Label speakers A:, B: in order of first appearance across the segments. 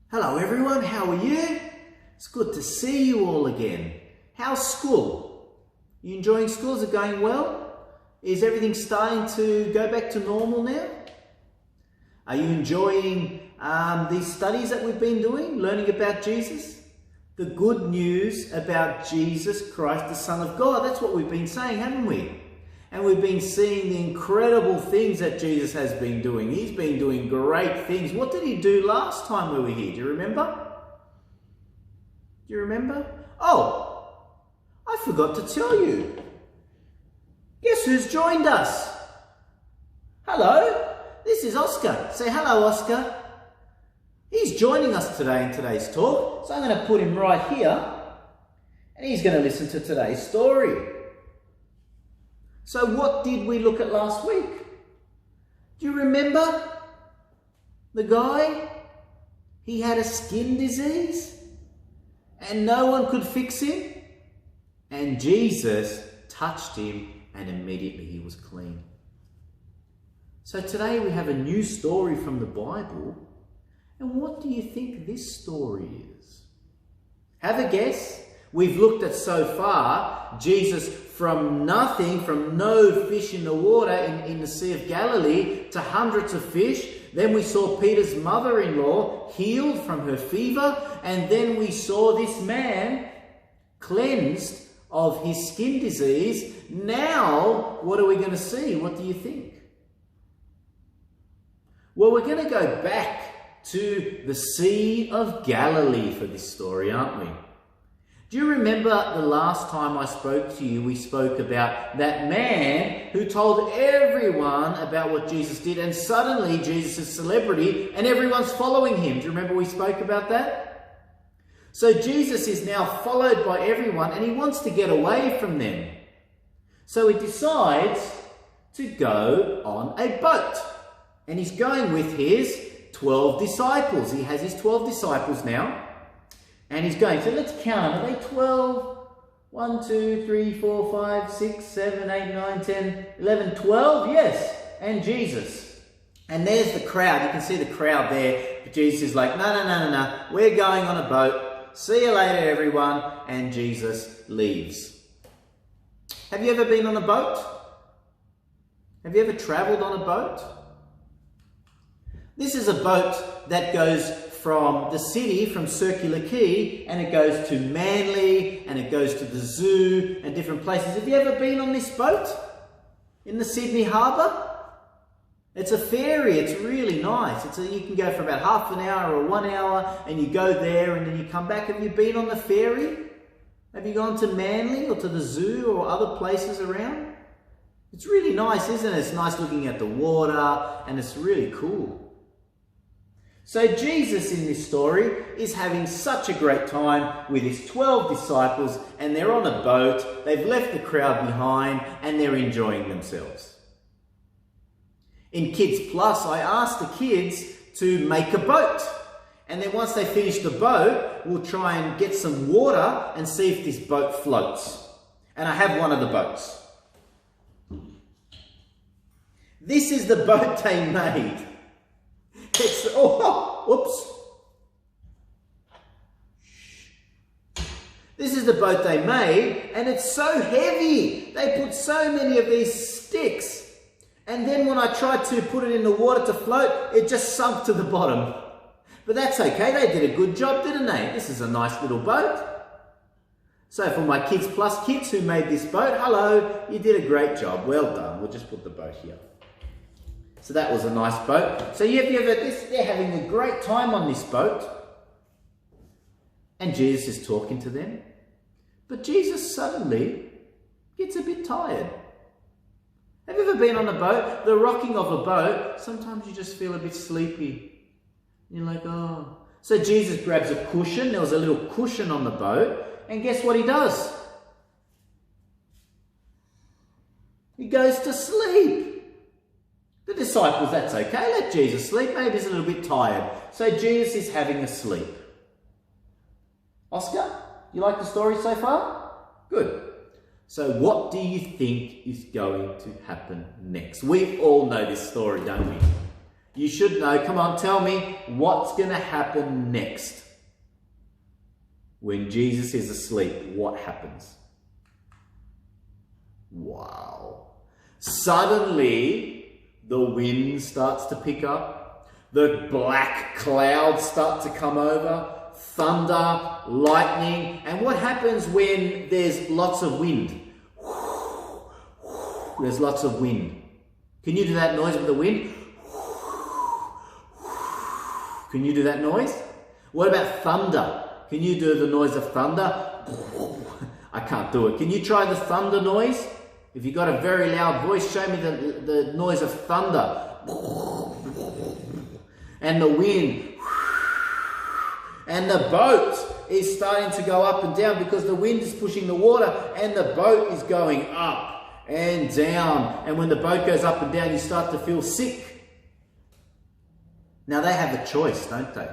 A: Hello everyone, how are you? It's good to see you all again. How's school? You enjoying school? Is it going well? Is everything starting to go back to normal now? Are you enjoying these studies that we've been doing, learning about Jesus? The good news about Jesus Christ, the Son of God. That's what we've been saying, haven't we? And we've been seeing the incredible things that Jesus has been doing. He's been doing great things. What did he do last time we were here? Do you remember? Do you remember? Oh, I forgot to tell you. Guess who's joined us? Hello, this is Oscar. Say hello, Oscar. He's joining us today in today's talk. So I'm going to put him right here. And he's going to listen to today's story. So what did we look at last week? Do you remember the guy? He had a skin disease and no one could fix him. And Jesus touched him and immediately he was clean. So today we have a new story from the Bible. And what do you think this story is? Have a guess. We've looked at so far Jesus from nothing, from no fish in the water in the Sea of Galilee to hundreds of fish. Then we saw Peter's mother-in-law healed from her fever. And then we saw this man cleansed of his skin disease. Now, what are we going to see? What do you think? Well, we're going to go back to the Sea of Galilee for this story, aren't we? Do you remember the last time I spoke to you, we spoke about that man who told everyone about what Jesus did, and suddenly Jesus is a celebrity and everyone's following him. Do you remember we spoke about that? So Jesus is now followed by everyone and he wants to get away from them. So he decides to go on a boat. And he's going with his 12 disciples. He has his 12 disciples now. And he's going. So let's count. Are they 12? 1, 2, 3, 4, 5, 6, 7, 8, 9, 10, 11, 12? Yes. And Jesus. And there's the crowd. You can see the crowd there. But Jesus is like, no. We're going on a boat. See you later, everyone. And Jesus leaves. Have you ever been on a boat? Have you ever traveled on a boat? This is a boat that goes from the city, from Circular Quay, and it goes to Manly, and it goes to the zoo, and different places. Have you ever been on this boat? In the Sydney Harbour? It's a ferry, it's really nice. You can go for about half an hour or 1 hour, and you go there, and then you come back. Have you been on the ferry? Have you gone to Manly, or to the zoo, or other places around? It's really nice, isn't it? It's nice looking at the water, and it's really cool. So Jesus in this story is having such a great time with his 12 disciples, and they're on a boat. They've left the crowd behind and they're enjoying themselves. In Kids Plus, I asked the kids to make a boat. And then once they finish the boat, we'll try and get some water and see if this boat floats. And I have one of the boats. This is the boat they made. Whoops. This is the boat they made, and it's so heavy. They put so many of these sticks. And then when I tried to put it in the water to float, it just sunk to the bottom. But that's okay. They did a good job, didn't they? This is a nice little boat. So for my Kids Plus kids who made this boat, hello, you did a great job. Well done. We'll just put the boat here. So that was a nice boat. So they're having a great time on this boat. And Jesus is talking to them. But Jesus suddenly gets a bit tired. Have you ever been on a boat? The rocking of a boat, sometimes you just feel a bit sleepy. You're like, oh. So Jesus grabs a cushion. There was a little cushion on the boat. And guess what he does? He goes to sleep. The disciples, that's okay, let Jesus sleep. Maybe he's a little bit tired. So Jesus is having a sleep. Oscar, you like the story so far? Good. So what do you think is going to happen next? We all know this story, don't we? You should know. Come on, tell me what's going to happen next. When Jesus is asleep, what happens? Wow. Suddenly, the wind starts to pick up. The black clouds start to come over. Thunder, lightning. And what happens when there's lots of wind? There's lots of wind. Can you do that noise with the wind? Can you do that noise? What about thunder? Can you do the noise of thunder? I can't do it. Can you try the thunder noise? If you've got a very loud voice, show me the noise of thunder. And the wind. And the boat is starting to go up and down because the wind is pushing the water and the boat is going up and down. And when the boat goes up and down, you start to feel sick. Now they have a choice, don't they?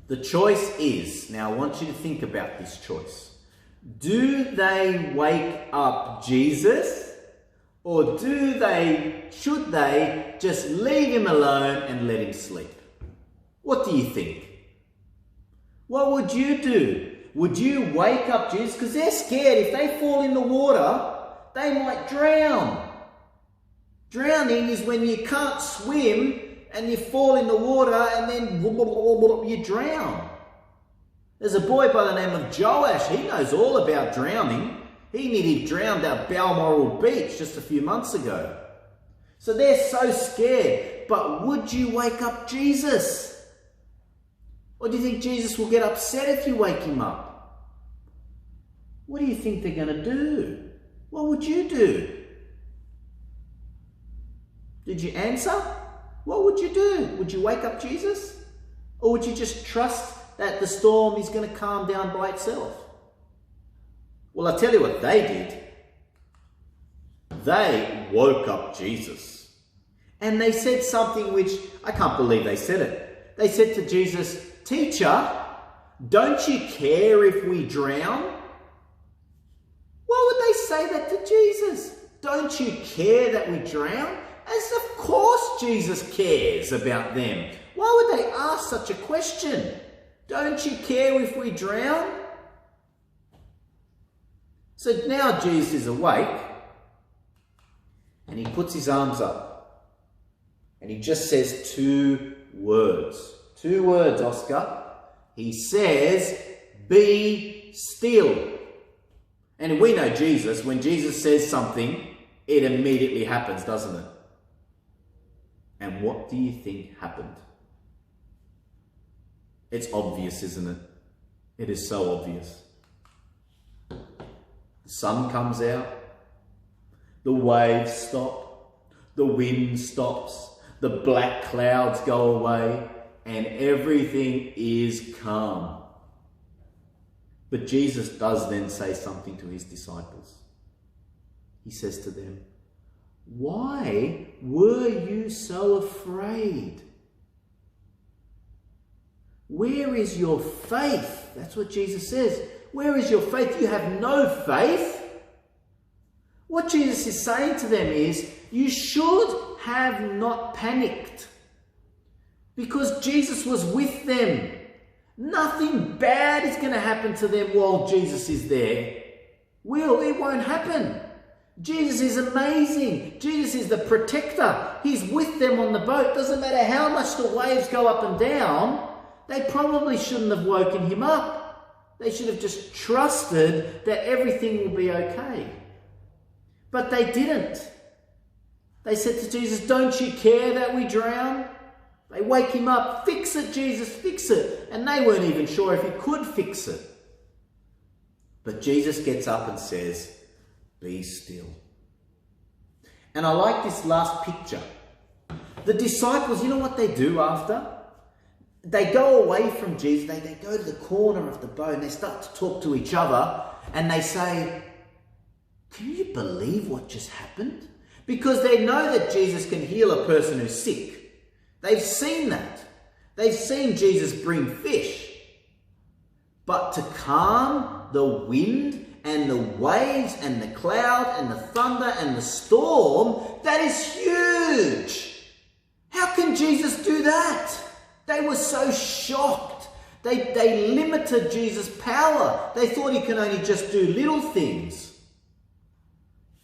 A: The choice is, now I want you to think about this choice. Do they wake up Jesus, or should they just leave him alone and let him sleep? What do you think? What would you do? Would you wake up Jesus? Because they're scared. If they fall in the water, they might drown. Drowning is when you can't swim and you fall in the water and then you drown. There's a boy by the name of Joash. He knows all about drowning. He nearly drowned at Balmoral Beach just a few months ago. So they're so scared. But would you wake up Jesus? Or do you think Jesus will get upset if you wake him up? What do you think they're going to do? What would you do? Did you answer? What would you do? Would you wake up Jesus? Or would you just trust that the storm is going to calm down by itself? Well, I'll tell you what they did. They woke up Jesus. And they said something which I can't believe they said it. They said to Jesus, "Teacher, don't you care if we drown?" Why would they say that to Jesus? Don't you care that we drown? As of course Jesus cares about them. Why would they ask such a question? Don't you care if we drown? So now Jesus is awake and he puts his arms up and he just says two words. Two words, Oscar. He says, "Be still." And we know Jesus, when Jesus says something, it immediately happens, doesn't it? And what do you think happened? It's obvious, isn't it? It is so obvious. The sun comes out, the waves stop, the wind stops, the black clouds go away, and everything is calm. But Jesus does then say something to his disciples. He says to them, "Why were you so afraid? Where is your faith?" That's what Jesus says. Where is your faith? You have no faith? What Jesus is saying to them is, you should have not panicked. Because Jesus was with them. Nothing bad is going to happen to them while Jesus is there. It won't happen. Jesus is amazing. Jesus is the protector. He's with them on the boat. Doesn't matter how much the waves go up and down, they probably shouldn't have woken him up. They should have just trusted that everything will be okay. But they didn't. They said to Jesus, "Don't you care that we drown?" They wake him up. "Fix it, Jesus, fix it." And they weren't even sure if he could fix it. But Jesus gets up and says, "Be still." And I like this last picture. The disciples, you know what they do after? They go away from Jesus. They go to the corner of the boat and they start to talk to each other. And they say, "Can you believe what just happened?" Because they know that Jesus can heal a person who's sick. They've seen that. They've seen Jesus bring fish. But to calm the wind and the waves and the cloud and the thunder and the storm, that is huge. How can Jesus do that? They were so shocked. They limited Jesus' power. They thought he can only just do little things.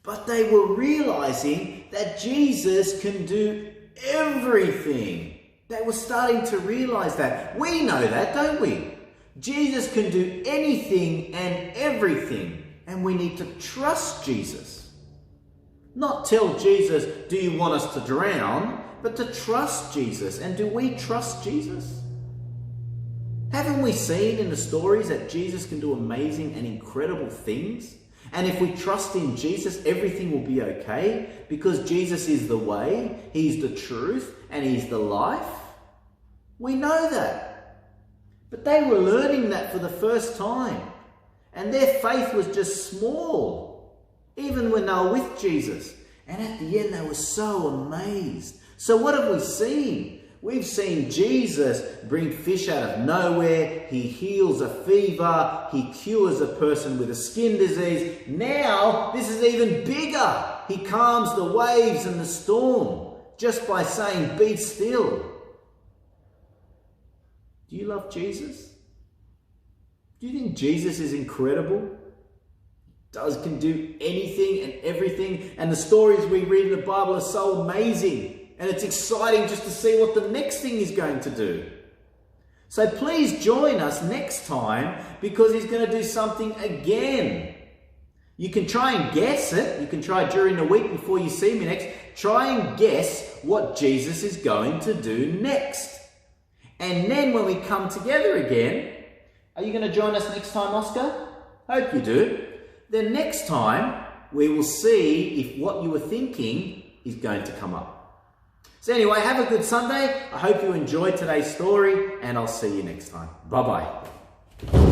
A: But they were realizing that Jesus can do everything. They were starting to realize that. We know that, don't we? Jesus can do anything and everything. And we need to trust Jesus. Not tell Jesus, do you want us to drown? But to trust Jesus. And do we trust Jesus? Haven't we seen in the stories that Jesus can do amazing and incredible things? And if we trust in Jesus, everything will be okay because Jesus is the way, he's the truth, and he's the life. We know that. But they were learning that for the first time. And their faith was just small, even when they were with Jesus. And at the end, they were so amazed. So what have we seen? We've seen Jesus bring fish out of nowhere. He heals a fever. He cures a person with a skin disease. Now, this is even bigger. He calms the waves and the storm just by saying, be still. Do you love Jesus? Do you think Jesus is incredible? Can do anything and everything. And the stories we read in the Bible are so amazing. And it's exciting just to see what the next thing is going to do. So please join us next time because he's going to do something again. You can try and guess it. You can try during the week before you see me next. Try and guess what Jesus is going to do next. And then when we come together again, are you going to join us next time, Oscar? Hope you do. Then next time we will see if what you were thinking is going to come up. So anyway, have a good Sunday. I hope you enjoyed today's story and I'll see you next time. Bye-bye.